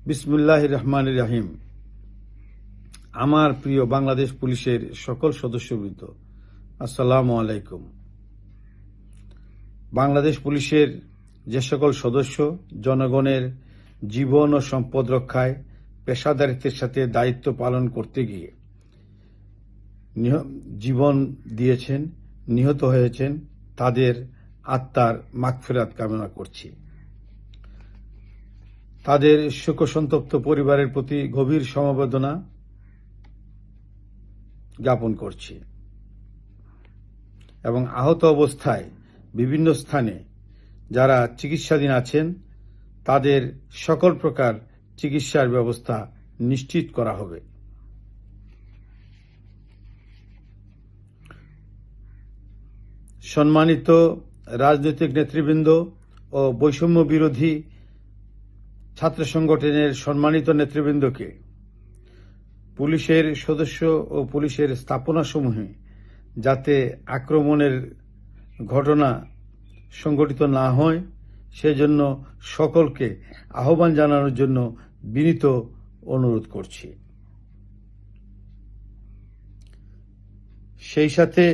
বিসমিল্লাহির রহমানির রহিম। আমার প্রিয় বাংলাদেশ পুলিশের সকল সদস্যবৃন্দ, আসসালামু আলাইকুম। বাংলাদেশ পুলিশের যে সকল সদস্য জনগণের জীবন ও সম্পদ রক্ষায় পেশাদারিত্বের সাথে দায়িত্ব পালন করতে গিয়ে জীবন দিয়েছেন, নিহত হয়েছেন, তাদের আত্মার মাগফিরাত কামনা করছি। তাদের শোকসন্তপ্ত পরিবারের প্রতি গভীর সমবেদনা জ্ঞাপন করছি এবং আহত অবস্থায় বিভিন্ন স্থানে যারা চিকিৎসাধীন আছেন তাদের সকল প্রকার চিকিৎসার ব্যবস্থা নিশ্চিত করা হবে। সম্মানিত রাজনৈতিক নেতৃবৃন্দ ও বৈষম্য বিরোধী ছাত্র সংগঠনের সম্মানিত নেতৃবৃন্দকে পুলিশের সদস্য ও পুলিশের স্থাপনাসমূহে যাতে আক্রমণের ঘটনা সংঘটিত না হয় সেজন্য সকলকে আহ্বান জানানোর জন্য বিনীত অনুরোধ করছি। সেই সাথে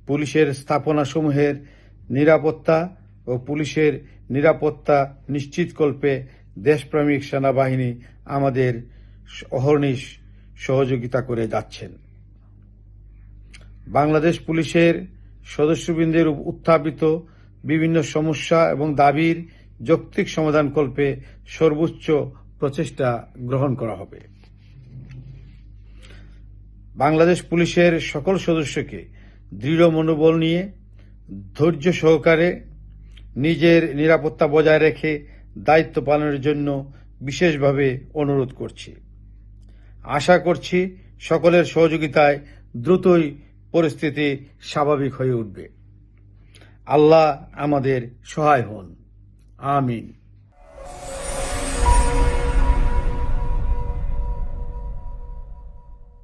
পুলিশের স্থাপনাসমূহের নিরাপত্তা ও পুলিশের নিরাপত্তা নিশ্চিতকল্পে দেশপ্রেমিক সেনাবাহিনী আমাদের অহর্নিশ সহযোগিতা করে যাচ্ছেন। বাংলাদেশ পুলিশের সদস্যবৃন্দের উত্থাপিত বিভিন্ন সমস্যা এবং দাবির যৌক্তিক সমাধানকল্পে সর্বোচ্চ প্রচেষ্টা গ্রহণ করা হবে। বাংলাদেশ পুলিশের সকল সদস্যকে দৃঢ় মনোবল নিয়ে ধৈর্য সহকারে নিজের নিরাপত্তা বজায় রেখে দায়িত্ব পালনের জন্য বিশেষভাবে অনুরোধ করছি। আশা করছি সকলের সহযোগিতায় দ্রুতই পরিস্থিতি স্বাভাবিক হয়ে উঠবে। আল্লাহ আমাদের সহায় হন। আমিন।